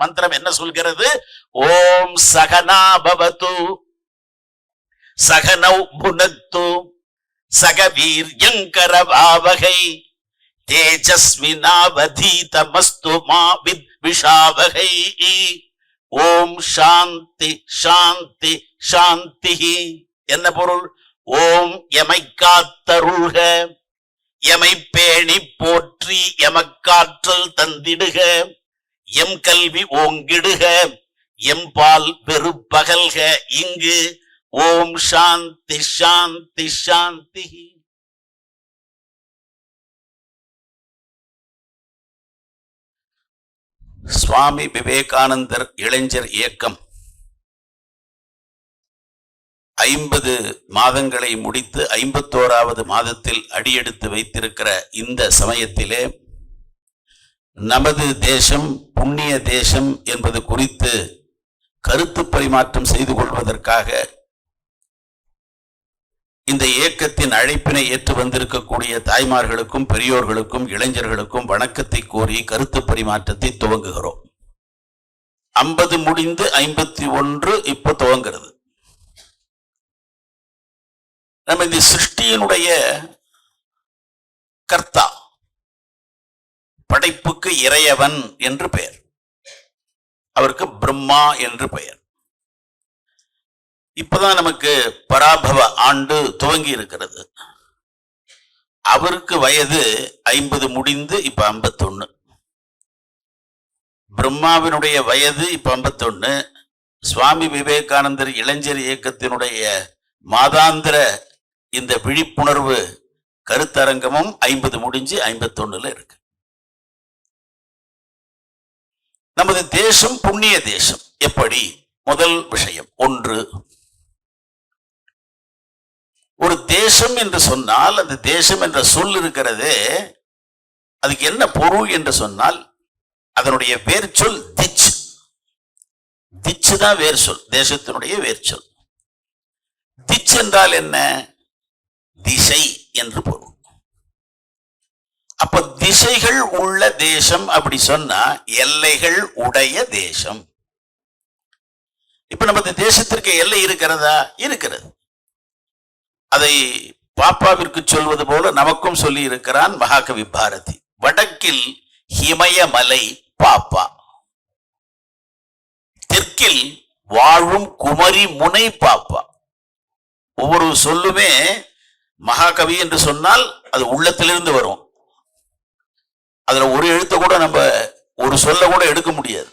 மந்திரம் என்ன சொல்கிறது? ஓம் சகனா பவது சகனௌ புனத்து சக வீர்யங்கரவாவகை தேஜஸ்வினாவதீதமஸ்து மா வித்விஷாவகை. ஓம் சாந்தி சாந்தி சாந்தி. என்ன பொருள்? ஓம் எமை காத்தருள்க, எமை பேணி போற்றி எமக்காற்றல் தந்திடுக, எம் கல்வி ஓங்கிடுக, எம்பால் பெருப்பகல்க இங்கு. ஓம் சாந்தி சாந்தி சாந்தி. சுவாமி விவேகானந்தர் இளைஞர் இயக்கம் 50 மாதங்களை முடித்து 51வது மாதத்தில் அடியெடுத்து வைத்திருக்கிற இந்த சமயத்திலே நமது தேசம் புண்ணிய தேசம் என்பது குறித்து கருத்து பரிமாற்றம் செய்து கொள்வதற்காக இந்த இயக்கத்தின் அழைப்பினை ஏற்று வந்திருக்கக்கூடிய தாய்மார்களுக்கும் பெரியோர்களுக்கும் இளைஞர்களுக்கும் வணக்கத்தை கோரி கருத்து பரிமாற்றத்தை துவங்குகிறோம். 50 முடிந்து 51 இப்போ துவங்கிறது. நம்ம இந்த சிருஷ்டியினுடைய கர்த்தா, படைப்புக்கு இறையவன் என்று பெயர், அவருக்கு பிரம்மா என்று பெயர். இப்பதான் நமக்கு பராபவ ஆண்டு துவங்கி இருக்கிறது. அவருக்கு வயது 50 முடிந்து இப்ப 51. பிரம்மாவினுடைய வயது இப்ப 51. சுவாமி விவேகானந்தர் இளைஞர் இயக்கத்தினுடைய மாதாந்திர இந்த விழிப்புணர்வு கருத்தரங்கமும் 50 முடிஞ்சு 51 இருக்கு. நமது தேசம் புண்ணிய தேசம். எப்படி? முதல் விஷயம், ஒன்று, ஒரு தேசம் என்று சொன்னால் அந்த தேசம் என்ற சொல் இருக்கிறதே, அதுக்கு என்ன பொருள் என்று சொன்னால் அதனுடைய வேர் சொல் திச். திச்சு தான் வேர் சொல், தேசத்தினுடைய வேர் சொல். திச் என்றால் என்ன? திசை என்று பொருள். அப்ப திசைகள் உள்ள தேசம் அப்படி சொன்னா எல்லைகள் உடைய தேசம். இப்ப நமது தேசத்திற்கு எல்லை இருக்கிறதா? இருக்கிறது. அதை பாப்பாவிற்கு சொல்வது போல நமக்கும் சொல்லி இருக்கிறான் மகாகவி பாரதி. வடக்கில் ஹிமயமலை பாப்பா, தெற்கில் வாழும் குமரி முனை பாப்பா. ஒவ்வொரு சொல்லுமே மகாகவி என்று சொன்னால் அது உள்ளத்திலிருந்து வரும். அதுல ஒரு எழுத்தை கூட நம்ம ஒரு சொல்ல கூட எடுக்க முடியாது,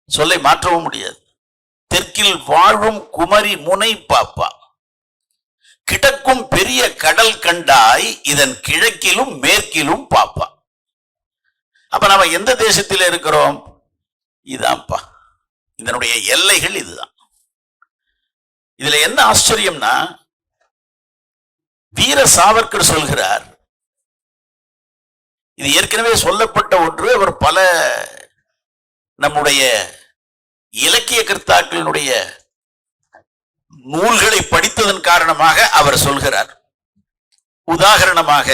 சொல்லை மாற்றவும் முடியாது. தெற்கில் வாழும் குமரி முனை பாப்பா, கிழக்கும் பெரிய கடல் கண்டாய் இதன் கிழக்கிலும் மேற்கிலும் பாப்பா. அப்ப நாம எந்த தேசத்தில் இருக்கிறோம்? இதான்ப்பா, இதனுடைய எல்லைகள் இதுதான். இதுல என்ன ஆச்சரியம்னா, வீர சாவர்கர் சொல்கிறார், இது ஏற்கனவே சொல்லப்பட்ட ஒன்று. அவர் பல நம்முடைய இலக்கிய கர்த்தாக்களினுடைய நூல்களை படித்ததன் காரணமாக அவர் சொல்கிறார். உதாரணமாக,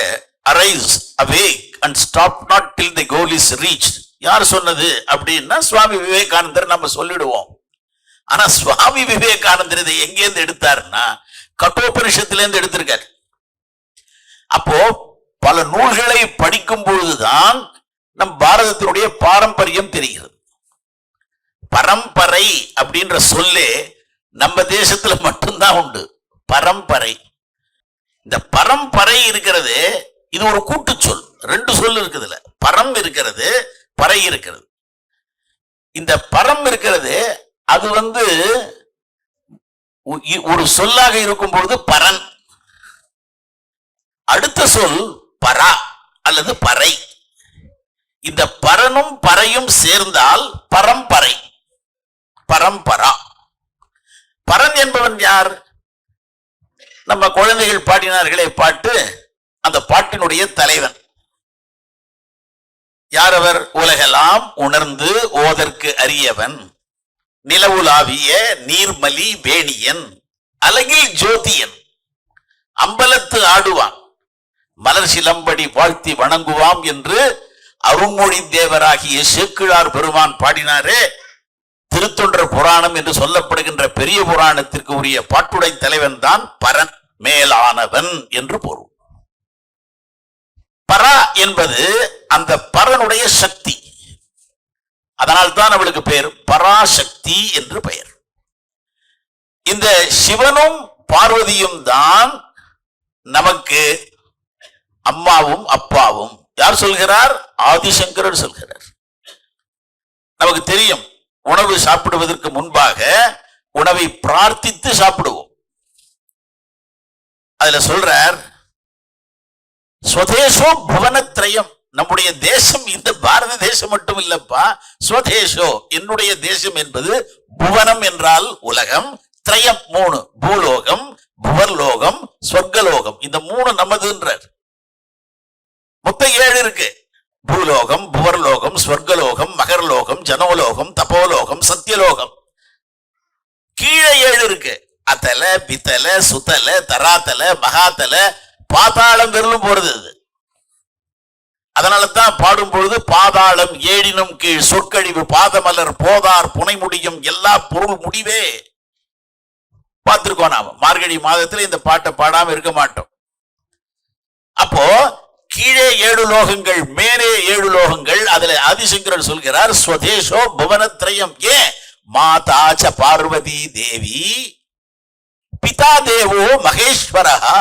arise awake and stop not till the goal is reached. யார் சொன்னது அப்படின்னா சுவாமி விவேகானந்தர் நம்ம சொல்லிடுவோம். ஆனா சுவாமி விவேகானந்தர் இதை எங்கேருந்து எடுத்தாருன்னா கட்டோபனிஷத்திலிருந்து எடுத்திருக்கார். அப்போ பல நூல்களை படிக்கும் பொழுதுதான் நம் பாரதத்தினுடைய பாரம்பரியம் தெரிகிறது. பரம்பரை அப்படின்ற சொல்லே நம்ம தேசத்துல மட்டும்தான் உண்டு. பரம்பரை. இந்த பரம்பரை இருக்கிறது, இது ஒரு கூட்டு சொல். ரெண்டு சொல் இருக்குதுல, பரம் இருக்கிறது, பறை இருக்கிறது. இந்த பரம் இருக்கிறது அது ஒரு சொல்லாக இருக்கும் பொழுது பரன். அடுத்த சொல் பரா அல்லது பறை. இந்த பரனும் பறையும் சேர்ந்தால் பரம்பரை, பரம்பரா. பரன் என்பவன் யார்? நம்ம குழந்தைகள் பாடினார்களே பாட்டு, அந்த பாட்டினுடைய தலைவன் யார்? அவர் உலகெல்லாம் உணர்ந்து ஓதற்கு அரியவன், நிலவுலாவிய நீர்மலி வேணியன், அலகில் ஜோதியன், அம்பலத்து ஆடுவான், மலர் சிலம்படி வாழ்த்தி வணங்குவாம் என்று அருண்மொழி தேவராகிய சேக்கிழார் பெருமான் பாடினாரே. திருத்தொண்டர் புராணம் என்று சொல்லப்படுகின்ற பெரிய புராணத்திற்கு உரிய பாட்டுடை தலைவன் தான் பரன், மேலானவன் என்று பொருள். பரா என்பது அந்த பரனுடைய சக்தி. அதனால்தான் அவளுக்கு பெயர் பராசக்தி என்று பெயர். இந்த சிவனும் பார்வதியும் தான் நமக்கு அம்மாவும் அப்பாவும். யார் சொல்கிறார்? ஆதிசங்கரர் சொல்கிறார். நமக்கு தெரியும், உணவு சாப்பிடுவதற்கு முன்பாக உணவை பிரார்த்தித்து சாப்பிடுவோம். அதுல சொல்றார், ஸ்வதேசோ புவனத்ரயம். நம்முடைய தேசம் இந்த பாரத தேசம் மட்டும் இல்லப்பா, ஸ்வதேசோ என்னுடைய தேசம் என்பது புவனம் என்றால் உலகம், திரயம் மூணு, பூலோகம், புவர்லோகம், சொர்க்கலோகம். இந்த மூணு நமதுன்றார். மொத்தம் 7 இருக்கு. பூலோகம், புவர்லோகம், ஸ்வர்கலோகம், மகர்லோகம், ஜனோலோகம், தபோலோகம், சத்தியலோகம். கீழே 7 இருக்கு. அத்தல, பித்தல, சுத்தல, தராத்தல, மகாத்தல, பாதாளம் வெறும் போறது. அதனால தான் பாடும் பொழுது பாதாளம் ஏழினும் கீழ் சொற்கழிவு பாதமலர் போதார் புனை முடியும் எல்லா பொருள் முடிவே. பார்த்திருக்கோம் நாம. மார்கழி மாதத்துல இந்த பாட்டை பாடாம இருக்க மாட்டோம். அப்போ கீழே 7 லோகங்கள், மேலே 7 லோகங்கள். அதுல ஆதிசங்கரர் சொல்கிறார், ஸ்வதேசோ புவனத்ரயம். ஏன்? மாதாச்ச பார்வதி தேவி, பிதா தேவோ மகேஸ்வரஹா.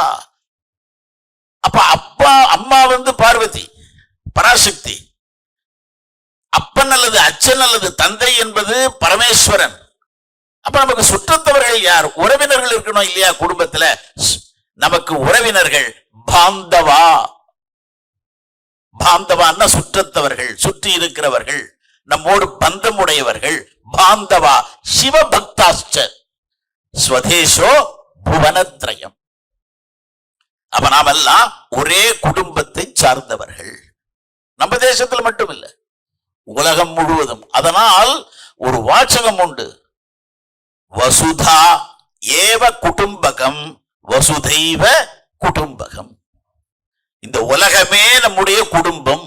அப்ப அப்பா அம்மா பார்வதி பராசக்தி, அப்பன் அல்லது அச்சன் அல்லது தந்தை என்பது பரமேஸ்வரன். அப்ப நமக்கு சுற்றத்தவர்கள் யார்? உறவினர்கள் இருக்கணும் இல்லையா? குடும்பத்துல நமக்கு உறவினர்கள் பாந்தவா. பாந்தவான்னா சுற்றத்தவர்கள், சுற்றி இருக்கிறவர்கள், நம்மோடு பந்தம் உடையவர்கள். பாந்தவா சிவபக்தாஸ்ச ஸ்வதேசோ புவனத்ரயம். அப்ப நாமெல்லாம் ஒரே குடும்பத்தை சார்ந்தவர்கள். நம்ம தேசத்தில் மட்டும் இல்ல, உலகம் முழுவதும். அதனால் ஒரு வாசகம் உண்டு, வசுதா ஏவ குடும்பகம் வசுதைவ குடும்பகம். இந்த உலகமே நம்முடைய குடும்பம்.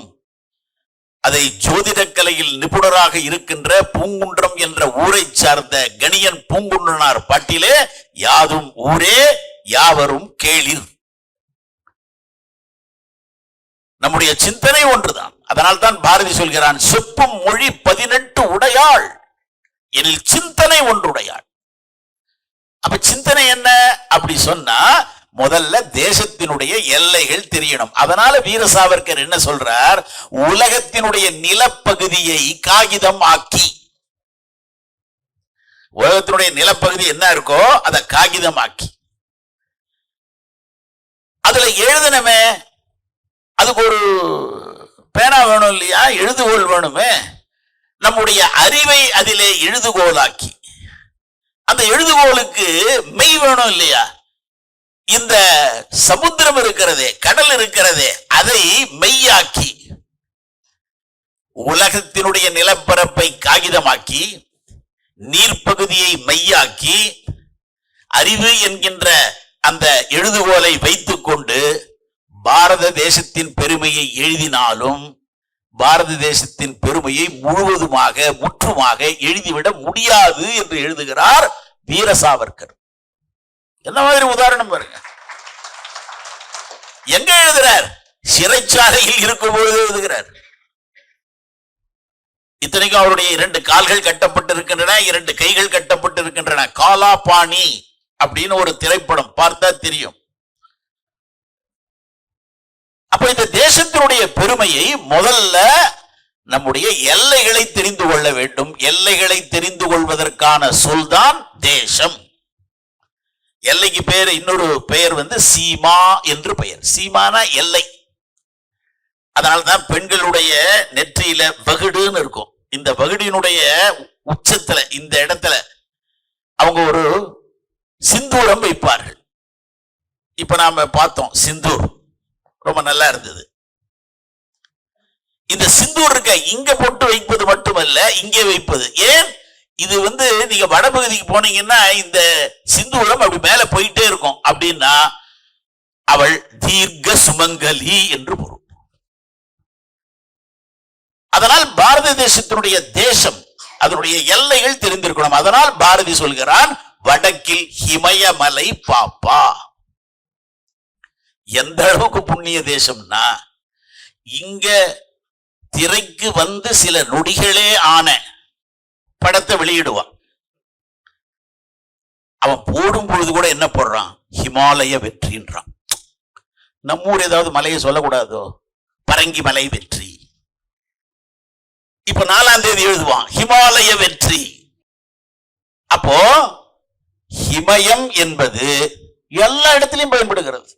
அதை ஜோதிடக்கலையில் நிபுணராக இருக்கின்ற பூங்குன்றம் என்ற ஊரை சார்ந்த கணியன் பூங்குன்றனார் பாட்டிலே யாதும் ஊரே யாவரும் கேளிர். நம்முடைய சிந்தனை ஒன்றுதான். அதனால் தான் பாரதி சொல்கிறான், செப்பும் மொழி 18 உடையாள் எனில் சிந்தனை ஒன்றுடையாள். அப்ப சிந்தனை என்ன அப்படி சொன்னா, முதல்ல தேசத்தினுடைய எல்லைகள் தெரியணும். அதனால வீர சாவர்கர் என்ன சொல்றார்? உலகத்தினுடைய நிலப்பகுதியை காகிதம் ஆக்கி. உலகத்தினுடைய நிலப்பகுதி என்ன இருக்கோ அதை காகிதம் ஆக்கி அதுல எழுதணுமே. அதுக்கு ஒரு பேனா வேணும் இல்லையா? எழுதுகோல் வேணுமே. நம்முடைய அறிவை அதிலே எழுதுகோலாக்கி, அந்த எழுதுகோலுக்கு மெய் வேணும் இல்லையா? இந்த சமுத்திரம் இருக்கிறதே, கடல் இருக்கிறதே, அதை மெய்யாக்கி, உலகத்தினுடைய நிலப்பரப்பை காகிதமாக்கி, நீர்ப்பகுதியை மெய்யாக்கி, அறிவு என்கின்ற அந்த எழுதுகோலை வைத்துக் கொண்டு பாரத தேசத்தின் பெருமையை எழுதினாலும் பாரத தேசத்தின் பெருமையை முழுவதுமாக முற்றுமாக எழுதிவிட முடியாது என்று எழுதுகிறார் வீர சாவர்கர். என்ன மாதிரி உதாரணம் பாருங்க. எங்க எழுதுறார்? சிறைச்சாலையில் இருக்கும்போது எழுதுகிறார். இத்தனைக்கும் அவருடைய 2 கால்கள் கட்டப்பட்டிருக்கின்றன, 2 கைகள் கட்டப்பட்டிருக்கின்றன. காலாபாணி அப்படின்னு ஒரு திரைப்படம் பார்த்தா தெரியும். அப்ப இந்த தேசத்தினுடைய பெருமையை முதல்ல நம்முடைய எல்லைகளை தெரிந்து கொள்ள வேண்டும். எல்லைகளை தெரிந்து கொள்வதற்கான சொல்தான் தேசம். எல்லைக்கு பேர் இன்னொரு பெயர் சீமா என்று பெயர். சீமானா எல்லை. அதனால்தான் பெண்களுடைய நெற்றியில வகுடுன்னு இருக்கும். இந்த வகுடினுடைய உச்சத்துல இந்த இடத்துல அவங்க ஒரு சிந்தூரம் வைப்பார்கள். இப்ப நாம பார்த்தோம் சிந்தூர் ரொம்ப நல்லா இருந்தது. இந்த சிந்தூர் இருக்க இங்க போட்டு வைப்பது மட்டுமல்ல, இங்கே வைப்பது. ஏன் இது நீங்க வடபகுதிக்கு போனீங்கன்னா இந்த சிந்தூரம் அப்படி மேல போயிட்டே இருக்கும். அப்படின்னா அவள் தீர்க்க சுமங்கலி என்று பொருள். அதனால் பாரத தேசத்தினுடைய தேசம் அதனுடைய எல்லைகள் தெரிந்திருக்கணும். அதனால் பாரதி சொல்கிறான், வடக்கில் ஹிமயமலை பாப்பா. எந்த அளவுக்கு புண்ணிய தேசம்னா, இங்க திரைக்கு சில நொடிகளே ஆன படத்தை வெளியிடுவான். அவன் போடும் பொழுது கூட என்ன போடுறான்? ஹிமாலய வெற்றின்றான். நம்மூர் ஏதாவது மலையை சொல்லக்கூடாதோ? பரங்கி மலை வெற்றி. இப்ப 4ஆம் தேதி எழுதுவான் ஹிமாலய வெற்றி. அப்போ ஹிமயம் என்பது எல்லா இடத்திலையும் பயன்படுகிறது.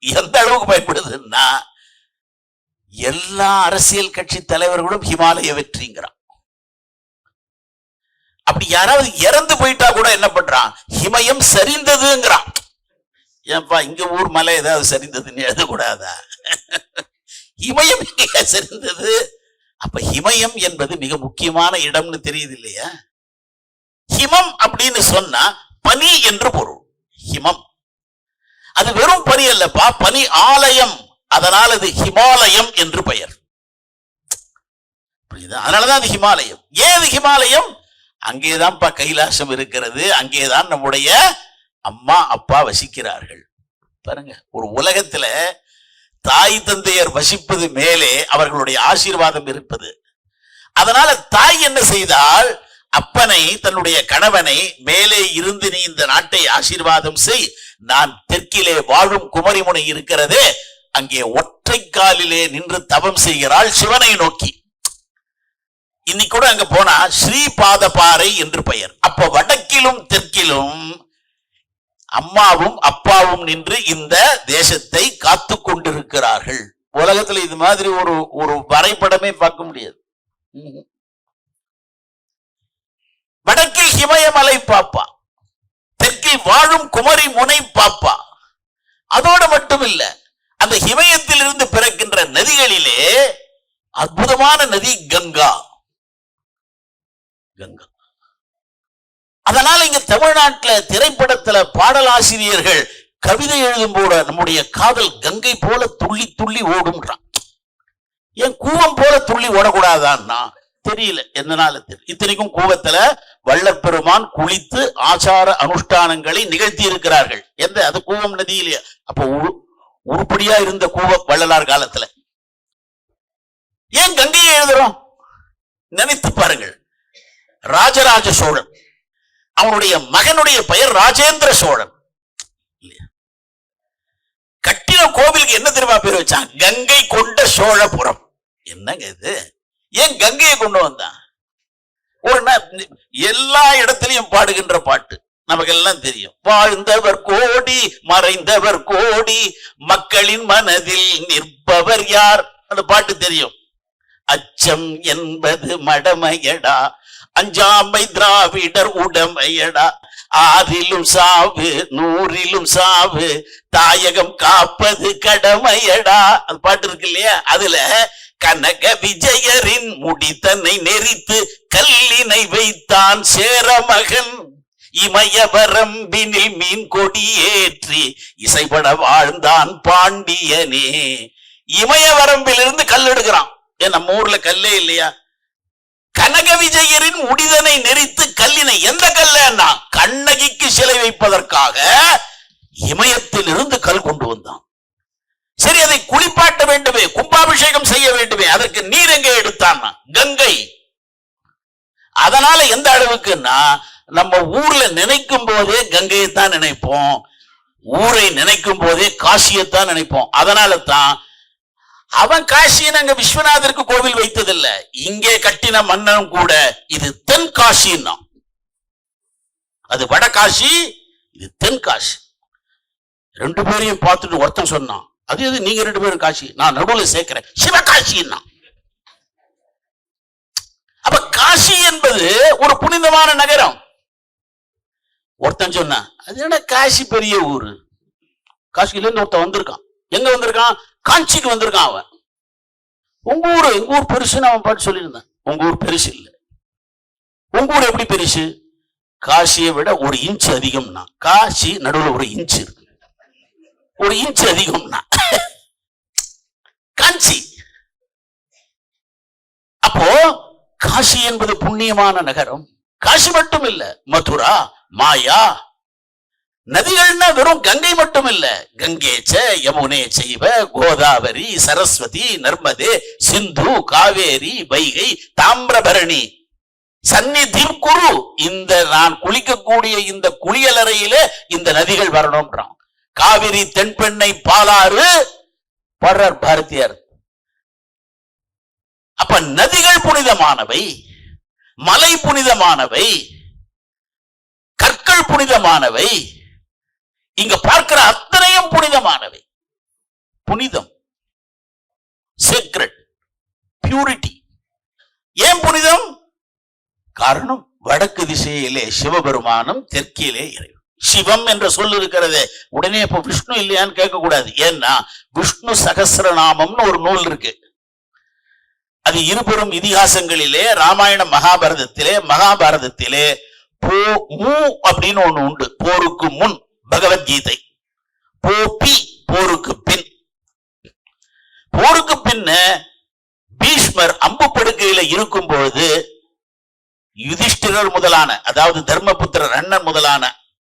எந்த அளவுக்கு பயன்படுதுன்னா, எல்லா அரசியல் கட்சி தலைவர்களும் ஹிமாலய வெற்றிங்கிறான். அப்படி யாராவது இறந்து போயிட்டா கூட என்ன பண்றான்? ஹிமயம் சரிந்ததுங்கிறான். ஏன்பா இங்க ஊர் மலை ஏதாவது சரிந்ததுன்னு எழுதக்கூடாதா? ஹிமயம் சரிந்தது. அப்ப ஹிமயம் என்பது மிக முக்கியமான இடம்னு தெரியுது இல்லையா? ஹிமம் அப்படின்னு சொன்னா பனி என்று பொருள். ஹிமம் அது வெறும் பனி அல்லப்பா, பனி ஆலயம். அதனால் அது ஹிமாலயம் என்று பெயர். அதனாலதான் அது ஹிமாலயம். ஏது ஹிமாலயம்? அங்கேதான்ப்பா கைலாசம் இருக்கிறது. அங்கேதான் நம்முடைய அம்மா அப்பா வசிக்கிறார்கள். பாருங்க, ஒரு உலகத்துல தாய் தந்தையர் வசிப்பது மேலே அவர்களுடைய ஆசீர்வாதம் இருப்பது. அதனால தாய் என்ன செய்தால், அப்பனை தன்னுடைய கணவனை மேலே இருந்து நீ இந்த நாட்டை ஆசீர்வாதம் செய், நான் தெற்கிலே வாழும் குமரிமுனை இருக்கிறதே அங்கே ஒற்றை காலிலே நின்று தவம் செய்கிறாள் சிவனை நோக்கி. இன்னைக்கு கூட அங்க போனா ஸ்ரீபாத பாறை என்று பெயர். அப்ப வடக்கிலும் தெற்கிலும் அம்மாவும் அப்பாவும் நின்று இந்த தேசத்தை காத்து கொண்டிருக்கிறார்கள். உலகத்துல இது மாதிரி ஒரு வரைபடமே பார்க்க முடியாது. வடக்கில் ஹிமயமலை பாப்பா, தெற்கில் வாழும் குமரி முனை பாப்பா. அதோடு மட்டும் இல்ல, அந்த ஹிமயத்தில் இருந்து பிறக்கின்ற நதிகளிலே அற்புதமான நதி கங்கா. கங்கா. அதனால இங்க தமிழ்நாட்டில் திரைப்படத்துல பாடலாசிரியர்கள் கவிதை எழுதும் போட நம்முடைய காதல் கங்கை போல துள்ளி துள்ளி ஓடும்ன்றான். ஏன் கூவம் போல துள்ளி ஓடக்கூடாதான்னா தெரியல, எதனால தெரியல. இத்தனைக்கும் கூவத்துல வள்ளற் பெருமான் குளித்து ஆச்சார அனுஷ்டானங்களை நிகழ்த்தி இருக்கிறார்கள். எந்த அது கூவம் நதியிலேயே. அப்போ உருப்படியா இருந்த கூவம் வள்ளலார் காலத்துல. ஏன் கங்கையை எழுதுறோம்? நினைத்து பாருங்கள். ராஜராஜ சோழன், அவனுடைய மகனுடைய பெயர் ராஜேந்திர சோழன். கட்டின கோவிலுக்கு என்ன தெரியுமா பேர் வச்சான்? கங்கை கொண்ட சோழபுரம். என்னங்க இது? ஏன் கங்கையை கொண்டு வந்தான்? ஒரு எல்லா இடத்திலையும் பாடுகின்ற பாட்டு நமக்கு எல்லாம் தெரியும். வாழ்ந்தவர் கோடி மறைந்தவர் கோடி மக்களின் மனதில் நிற்பவர் யார்? அந்த பாட்டு தெரியும். அச்சம் என்பது மடமையடா, அஞ்சாமை திராவிடர் உடமையடா, ஆறிலும் சாவு நூறிலும் சாவு தாயகம் காப்பது கடமையடா. அது பாட்டு இருக்கு இல்லையா? அதுல கனக விஜயரின் முடித்தனை நெறித்து கல்லினை வைத்தான் சேரமகன், இமயவரம்பினில் மீன் கொடி ஏற்றி இசைப்பட வாழ்ந்தான் பாண்டியனே. இமயவரம்பிலிருந்து கல் எடுக்கிறான். ஏன் நம்ம ஊர்ல கல்லே இல்லையா? கனக விஜயரின் முடிதனை நெறித்து கல்லினை, எந்த கல்லுன்னா கண்ணகிக்கு சிலை வைப்பதற்காக இமயத்தில் இருந்து கல் கொண்டு வந்தான். சரி, அதை குளிப்பாட்ட வேண்டுமே, கும்பாபிஷேகம் செய்ய வேண்டுமே, அதற்கு நீர் எங்கே எடுத்தான்? கங்கை. அதனால எந்த அளவுக்குன்னா நம்ம ஊர்ல நினைக்கும் போதே கங்கையை தான் நினைப்போம், ஊரை நினைக்கும் போதே காசியைத்தான் நினைப்போம். அதனால தான் அவன் காசின்னு அங்க விஸ்வநாதருக்கு கோவில் வைத்ததில்லை. இங்கே கட்டின மன்னனும் கூட இது தென்காசின்னா, அது வடகாசி, இது தென்காசி. ரெண்டு பேரையும் பார்த்துட்டு ஒருத்தன் சொன்னான், அது எது நீங்க ரெண்டு பேரும் காசி, நான் நடுவில் சேர்க்கிறேன் சிவகாசின்னா. அப்ப காசி என்பது ஒரு புனிதமான நகரம். ஒருத்தன் சொன்னான், அது என்ன காசி பெரிய ஊரு, காசில இருந்து ஒருத்தன் வந்திருக்கான். எங்க வந்திருக்கான்? காஞ்சிக்கு வந்திருக்கான். அவன் உங்க ஊர் பெருசுன்னு அவன் பாட்டு சொல்லியிருந்தான். உங்க ஊர் பெருசு இல்லை. உங்க ஊர் எப்படி பெருசு? காசியை விட ஒரு இன்ச்சு அதிகம்னா. காசி நடுவில் ஒரு இன்ச்சு இருக்கு, ஒரு இன்ச்சு அதிகம்னா காஞ்சி. அப்போ காசி என்பது புண்ணியமான நகரம். காசி மட்டும் இல்ல, மதுரா, மாயா. நதிகள்னா வெறும் கங்கை மட்டும் இல்ல, கங்கேச்ச யமுனே செய்வ கோதாவரி சரஸ்வதி நர்மதே சிந்து காவேரி வைகை தாமிரபரணி சந்நிதி குரு. இந்த நான் குளிக்கக்கூடிய இந்த குளியலறையில இந்த நதிகள் வரணும்ன்றான். காவிரி தென்பெண்ணை பாலாறு பாடுறார் பாரதியார். அப்ப நதிகள் புனிதமானவை, மலை புனிதமானவை, கற்கள் புனிதமானவை, இங்க பார்க்கிற அத்தனையும் புனிதமானவை. புனிதம், சீக்ரெட், பியூரிட்டி. ஏன் புனிதம்? காரணம், வடக்கு திசையிலே சிவபெருமானும் தெற்கிலே இறைவன். சிவம் என்ற சொல் இருக்கிறது. உடனே இப்ப விஷ்ணு இல்லையான்னு கேட்க கூடாது. ஏன்னா விஷ்ணு சகஸ்ரநாமம்னு ஒரு நூல் இருக்கு. அது இருபெரும் இதிகாசங்களிலே ராமாயண மகாபாரதத்திலே மு அப்படின்னு ஒண்ணு உண்டு. போருக்கு முன் பகவத்கீதை, போப்பி போருக்கு பின். போருக்கு பின்ன பீஷ்மர் அம்பு படுக்கையில இருக்கும் பொழுது யுதிஷ்டிரர் முதலான, அதாவது தர்மபுத்திரர் அண்ணன் முதலான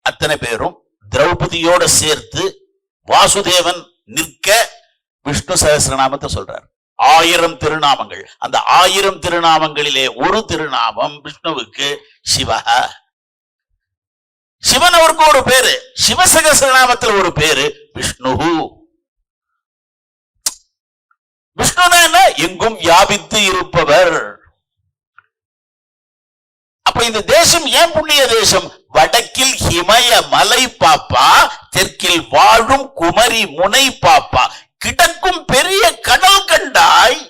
அத்தனை பேரும் திரௌபதியோட சேர்த்து வாசுதேவன் நிற்க விஷ்ணு சகஸ்ரநாமத்தை சொல்றார். 1000 திருநாமங்கள். அந்த 1000 திருநாமங்களிலே ஒரு திருநாமம் விஷ்ணுவுக்கு சிவஹ. சிவன் அவருக்கு ஒரு பேரு, சிவசகஸ்ரநாமத்தில் ஒரு பேரு விஷ்ணு. விஷ்ணுனா என்ன? எங்கும் வியாபித்து இருப்பவர். அப்ப இந்த தேசம் ஏன் புண்ணிய தேசம்? வடக்கில் ஹிமய மலை பாப்பா, தெற்கில் வாழும் குமரி முனை பாப்பா. கிடக்கும் பெரிய கடல் கண்டாய்.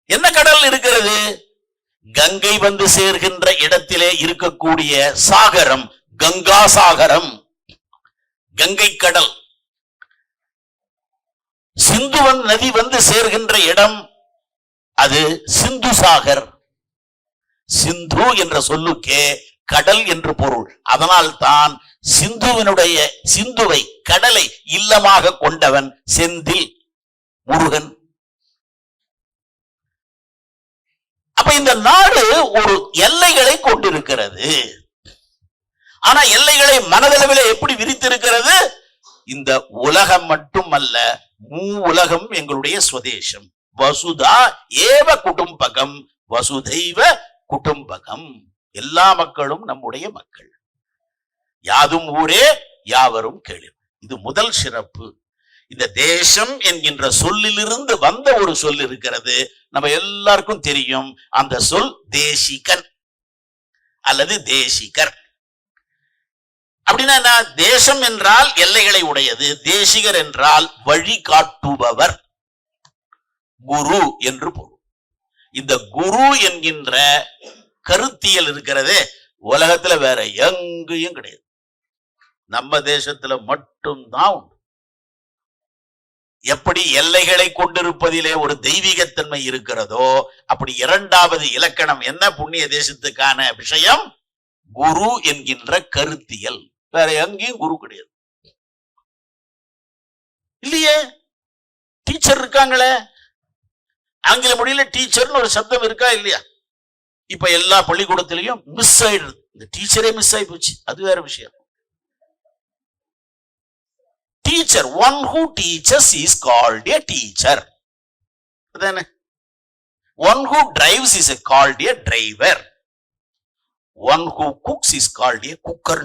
என்ன கடல் இருக்கிறது? கங்கை வந்து சேர்கின்ற இடத்திலே இருக்கக்கூடிய சாகரம் கங்கா சாகரம், கங்கை கடல். சிந்துவன் நதி வந்து சேர்கின்ற இடம் அது சிந்து சாகர். சிந்து என்ற சொல்லுக்கே கடல் என்று பொருள். அதனால் தான் சிந்துவை கடலை இல்லமாக கொண்டவன் செந்தில் முருகன். அப்ப இந்த நாடு ஒரு எல்லைகளை கொண்டிருக்கிறது. ஆனா எல்லைகளை மனதளவில் எப்படி விரித்திருக்கிறது? இந்த உலகம் மட்டுமல்ல, உலகம் எங்களுடைய சுதேசம். வசுதா ஏவ குடும்பகம் வசுதைவ குடும்பகம். எல்லா மக்களும் நம்முடைய மக்கள். யாதும் ஊரே யாவரும் கேளு. இது முதல் சிறப்பு. இந்த தேசம் என்கின்ற சொல்லிலிருந்து வந்த ஒரு சொல் இருக்கிறது, நம்ம எல்லாருக்கும் தெரியும். அந்த சொல் தேசிகன் அல்லது தேசிகர். அப்படின்னா தேசம் என்றால் எல்லைகளை உடையது, தேசிகர் என்றால் வழிகாட்டுபவர், குரு என்று பொருள். இந்த குரு என்கின்ற கருத்தியல் இருக்கிறது உலகத்துல வேற எங்கேயும் கிடையாது, நம்ம தேசத்துல மட்டும்தான் உண்டு. எப்படி எல்லைகளை கொண்டிருப்பதிலே ஒரு தெய்வீகத்தன்மை இருக்கிறதோ, அப்படி இரண்டாவது இலக்கணம் என்ன புண்ணிய தேசத்துக்கான விஷயம்? குரு என்கின்ற கருத்தியல். வேற எங்கேயும் குரு கிடையாது. இல்லையே, டீச்சர் இருக்காங்களே, ஆங்கில மொழியில டீச்சர்னு ஒரு சப்தம் இருக்கா இல்லையா? இப்ப எல்லா பள்ளிக்கூடத்திலையும் மிஸ் ஆயிடுது. இந்த டீச்சரே மிஸ் ஆகி போச்சு, அது வேற விஷயம். Teacher, one who teaches is called a teacher. அதானே? One who drives is called a driver. One who cooks is called a cooker.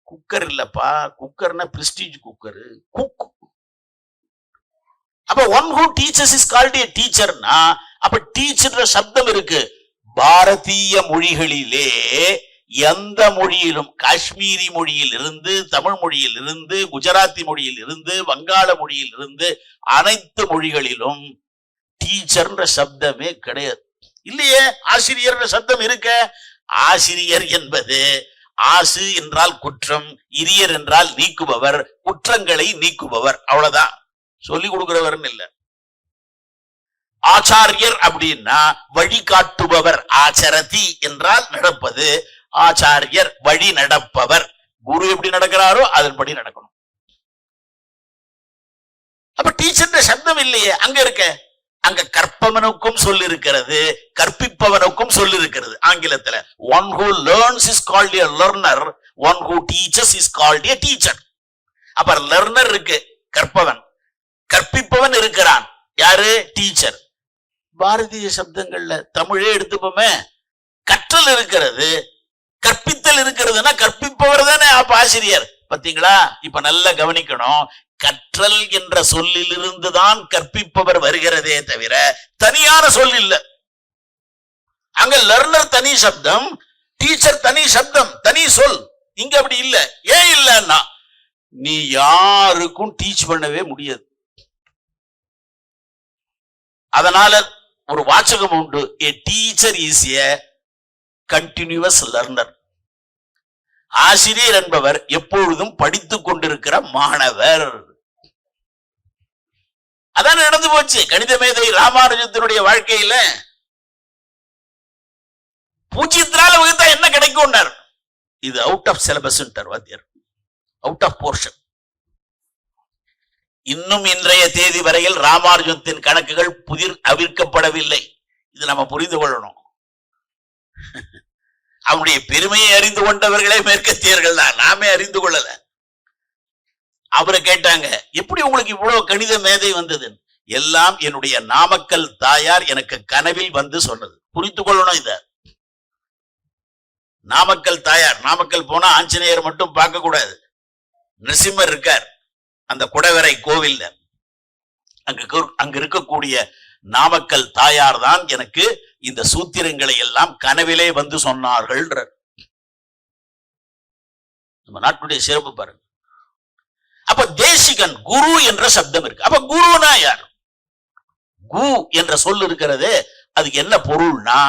Cooker இல்லப்பா, குக்கர்னா பிரஸ்டீஜ் குக்கர். குக் அப்ப one who teachers is called a டீச்சர்னா அப்ப teacher சப்தம் இருக்கு. பாரதிய மொழிகளிலே எந்த மொழியிலும், காஷ்மீரி மொழியில் இருந்து, தமிழ் மொழியில் இருந்து, குஜராத்தி மொழியில் இருந்து, வங்காள மொழியில் இருந்து, அனைத்து மொழிகளிலும் டீச்சர்ன்ற சப்தமே கிடையாது. இல்லையே, ஆசிரியர் சப்தம் இருக்க. ஆசிரியர் என்பது ஆசு என்றால் குற்றம், இரியர் என்றால் நீக்குபவர், குற்றங்களை நீக்குபவர், அவ்வளவுதான். சொல்லி கொடுக்கிறவர்னு இல்ல. ஆச்சாரியர் அப்படின்னா வழிகாட்டுபவர். ஆச்சரதி என்றால் நடப்பது, ஆச்சாரியர் வழி நடப்பவர். குரு எப்படி நடக்கிறாரோ அதன்படி நடக்கணும். அப்ப டீச்சர் சப்தம் இல்லையே, அங்க இருக்க. அங்க கற்பவனுக்கும் சொல்லி இருக்கிறது, கற்பிப்பவனுக்கும் சொல்லி இருக்கிறது. ஆங்கிலத்துல one who learns is called a learner, one who teaches is called a teacher. அப்ப learner இருக்கு, கற்பவன். கற்பிப்பவன் இருக்கிறான், யாரு? டீச்சர். பாரதிய சப்தங்கள்ல தமிழே எடுத்துப்போமே, கற்றல் இருக்கிறது, கற்பித்தல் இருக்கிறதுனா கற்பிப்பவர் தானே அப்ப ஆசிரியர். பாத்தீங்களா? இப்ப நல்லா கவனிக்கணும். கற்றல் என்ற சொல்லில் இருந்துதான் கற்பிப்பவர் வருகிறதே தவிர தனியான சொல் இல்ல. அங்க லர்னர் தனி சப்தம், டீச்சர் தனி சப்தம், தனி சொல். இங்க அப்படி இல்ல. ஏன் இல்லன்னா, நீ யாருக்கும் டீச் பண்ணவே முடியாது. அதனால ஒரு வாசகம் உண்டு, a teacher is a continuous learner. ஆசிரியர் என்பவர் எப்பொழுதும் படித்துக் கொண்டிருக்கிற மாணவர். அதான் நடந்து போச்சு கணித மேதை ராமானுஜத்தினுடைய வாழ்க்கையில. பூஜ்ஜியத்தினால வகுத்தா என்ன கிடைக்கும்? இது அவுட் ஆஃப் சிலபஸ் வாத்தியார், அவுட் ஆஃப் போர்ஷன். இன்னும் இன்றைய தேதி வரையில் ராமானுஜத்தின் கணக்குகள் புதிர் அவிழ்க்கப்படவில்லை. இது நம்ம புரிந்து கொள்ளணும். அவனுடைய பெருமையை அறிந்து கொண்டவர்களே மேற்கத்தியர்கள் தான், நாமே அறிந்து கொள்ளல. அவரை கேட்டாங்க, எப்படி உங்களுக்கு இவ்வளவு கணித மேதை வந்தது? எல்லாம் என்னுடைய நாமக்கல் தாயார் எனக்கு கனவில் வந்து சொன்னது. புரிந்து கொள்ளணும் இத. நாமக்கல் தாயார், நாமக்கல் போனா ஆஞ்சநேயர் மட்டும் பார்க்க கூடாது, நரசிம்மர் இருக்கார் அந்த குடவரை கோவில்ல. அங்க இருக்கக்கூடிய நாமக்கல் தாயார் தான் எனக்கு இந்த சூத்திரங்களை எல்லாம் கனவிலே வந்து சொன்னார்கள். நம்ம நாட்டுடைய சிறப்பு பாருங்க. அப்ப தேசிகன் குரு என்ற சப்தம் இருக்கு. அப்ப குருனா யார்? கு என்ற சொல் இருக்கிறது, அதுக்கு என்ன பொருள்னா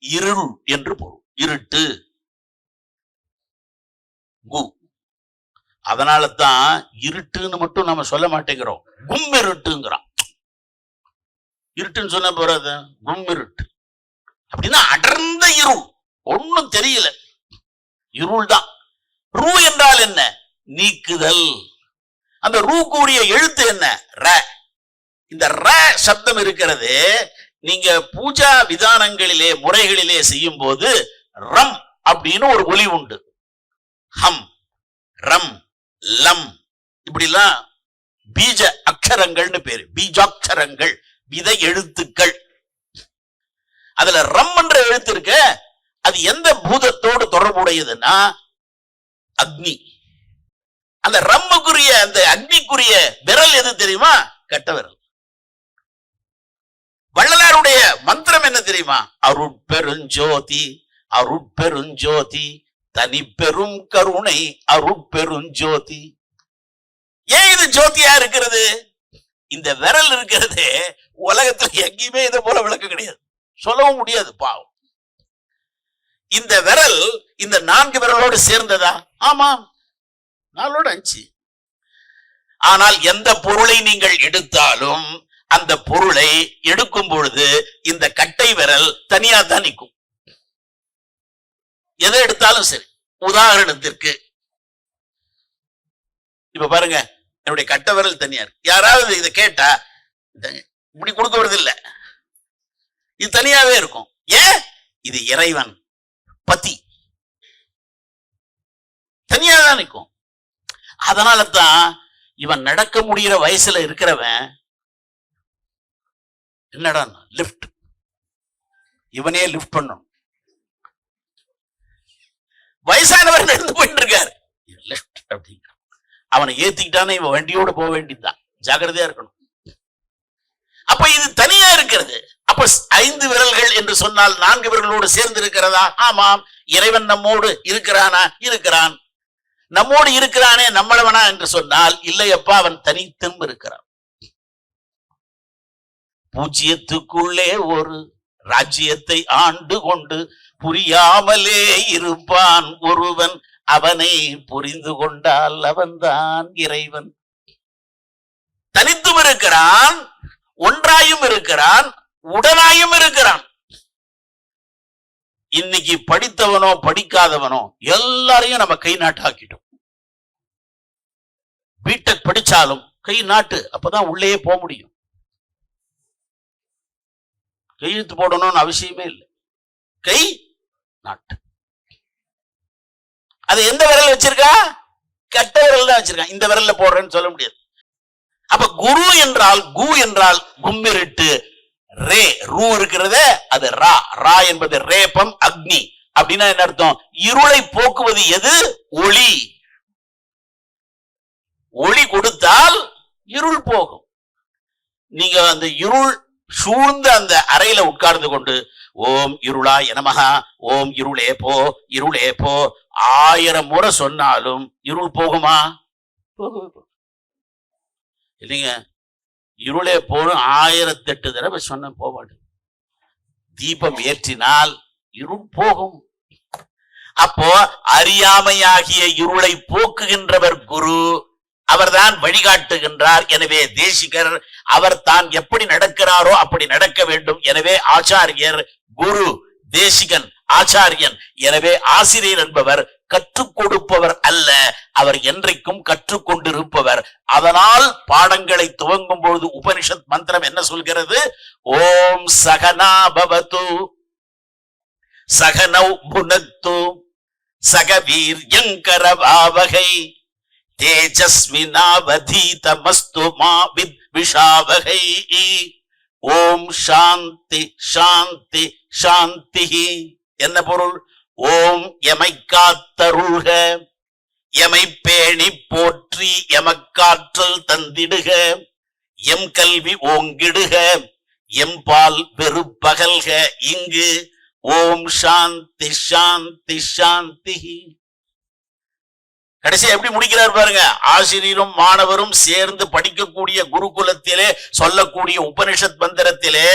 இருள் என்று பொருள், இருட்டு. கு. அதனால தான் இருட்டுன்னு மட்டும் நம்ம சொல்ல மாட்டேங்கிறோம், கும் இருட்டுங்கிறோம். இருட்டுன்னு சொன்ன போறாது, கும் இருட்டு அப்படின்னா அடர்ந்த இருள், ஒன்னும் தெரியல, இருள் தான். ரூ என்றால் என்ன? நீக்குதல். அந்த ரூ கூடிய எழுத்து என்ன? ர. இந்த ர சப்தம் இருக்கிறது, நீங்க பூஜா விதானங்களிலே முறைகளிலே செய்யும் போது ரம் அப்படின்னு ஒரு ஒலி உண்டு. ஹம், ரம், லம், இப்படிலாம் பீஜ அக்ஷரங்கள்னு பேரு, பீஜாட்சரங்கள், விதை எழுத்துக்கள். அதுல ரம் என்ற எழுத்து இருக்க, அது எந்த பூதத்தோடு தொடர்புடையதுன்னா அக்னி. அந்த ரம்முக்குரிய, அந்த அக்னிக்குரிய விரல் எது தெரியுமா? கட்ட விரல். வள்ளலாருடைய மந்திரம் என்ன தெரியுமா? அருட்பெருஞ்சோதி, அருட்பெருஞ்சோதி, தனி பெரும் கருணை, அருட்பெருஞ்சோதி. ஏன் இது ஜோதியா இருக்கிறது? இந்த விரல் இருக்கிறது உலகத்துல எங்கேயுமே இதை போல விளக்கம் கிடையாது, சொல்லவும் முடியாது. பாவம். இந்த விரல் இந்த 4 விரலோடு சேர்ந்ததா? ஆமா, 4 5. ஆனால் எந்த பொருளை நீங்கள் எடுத்தாலும் அந்த பொருளை எடுக்கும் பொழுது இந்த கட்டை விரல் தனியா தான் நிற்கும். எதை எடுத்தாலும் சரி. உதாரணத்திற்கு இப்ப பாருங்க, என்னுடைய கட்டை விரல் தனியா இருக்கு. யாராவது இதை கேட்டா இப்படி கொடுக்கறது இல்ல, இது தனியாவே இருக்கும். ஏன்? இது இறைவன், பதி, தனியா தான் நிற்கும். அதனால தான் இவன் நடக்க முடிகிற வயசுல இருக்கிறவன் என்னடா லிப்ட், இவனே லிப்ட் பண்ணும். வயசானவர் நடந்து போயிட்டு இருக்காரு, லிப்ட் அப்படிங்க. அவனை ஏத்திக்கிட்டானே இவன் வண்டியோட போக வேண்டியதுதான். ஜாக்கிரதையா இருக்கணும். அப்ப இது தனியா இருக்கிறது. அப்ப 5 விரல்கள் என்று சொன்னால் 4 விரல்களோடு சேர்ந்து இருக்கிறதா? ஆமாம். இறைவன் நம்மோடு இருக்கிறானா? இருக்கிறான். நம்மோடு இருக்கிறானே நம்மளவனா என்று சொன்னால் இல்லையப்பா, அவன் தனித்தும் இருக்கிறான். பூஜ்யத்துக்குள்ளே ஒரு ராஜ்யத்தை ஆண்டு கொண்டு புரியாமலே இருப்பான் ஒருவன், அவனை புரிந்து கொண்டால் அவன்தான் இறைவன். தனித்தும் இருக்கிறான், ஒன்றாயும் இருக்கிறான், உடனாயும் இருக்கிறான். இன்னைக்கு படித்தவனோ படிக்காதவனோ எல்லாரையும் நம்ம கை நாட்டாக்கிட்டோம். பிடெக் படிச்சாலும் கை நாட்டு, அப்பதான் உள்ளே போக முடியும். கையெழுத்து போடணும்னு அவசியமே இல்லை, கை நாட்டு. அது எந்த விரல் வச்சிருக்கா? கட்ட விரல் தான் வச்சிருக்கான். இந்த விரல்ல போடுறேன்னு சொல்ல முடியாது. அப்ப குரு என்றால், கு என்றால் கும்மிருட்டு, ரே ரூ இருக்கிறது அது ரா. ரா என்பது ரேபம், அக்னி. அப்படின்னா என்ன அர்த்தம்? இருளை போக்குவது எது? ஒளி. ஒளி கொடுத்தால் இருள் போகும். நீங்க அந்த இருள் சூழ்ந்த அந்த அறையில உட்கார்ந்து கொண்டு ஓம் இருளாய் நமஹா, ஓம் இருளே போ, இருளே போ 1000 முறை சொன்னாலும் இருள் போகுமா? இல்லைங்க. இருளே போனும் 1008 தடவை சொன்ன போவாடு. தீபம் ஏற்றினால் இருள் போகும். அப்போ அறியாமையாகிய இருளை போக்குகின்றவர் குரு, அவர்தான் வழிகாட்டுகின்றார். எனவே தேசிகர் அவர் தான் எப்படி நடக்கிறாரோ அப்படி நடக்க வேண்டும். எனவே ஆச்சாரியர் குரு, தேசிகன் ஆச்சாரியன். எனவே ஆசிரியர் என்பவர் கற்றுக் கொடுப்பவர் அல்ல, அவர் என்றைக்கும் கற்றுக்கொண்டிருப்பவர். அதனால் பாடங்களை துவங்கும் பொழுது உபனிஷத் மந்திரம் என்ன சொல்கிறது? ஓம் சகனா பவது சகனௌ புனக்து சக வீர்யங்கரவாவகை தேஜஸ்வினாவதீதமஸ்து மா வித்விஷாவகை. ஓம் சாந்தி சாந்தி சாந்தி. என்ன பொருள்? ஓம் எமை காத்தருள்க, எமை பேணி போற்றி எமக்காற்றல் தந்திடுக, எம் கல்வி ஓங்கிடுக, எம்பால் வெறுப்பகல்க இங்கு. ஓம் சாந்தி சாந்தி சாந்தி. கடைசி எப்படி முடிக்கிறார் பாருங்க. ஆசிரியரும் மாணவரும் சேர்ந்து படிக்கக்கூடிய குருகுலத்திலே சொல்லக்கூடிய உபனிஷத் மந்திரத்திலே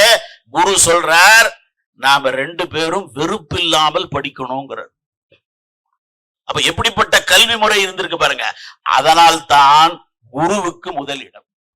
குரு சொல்றார், நாம 2 பேரும் வெறுப்பில்லாமல் படிக்கணுங்கிறார். அப்ப எப்படிப்பட்ட கல்வி முறை இருந்திருக்கு பாருங்க. அதனால் தான் குருவுக்கு முதலிடம்.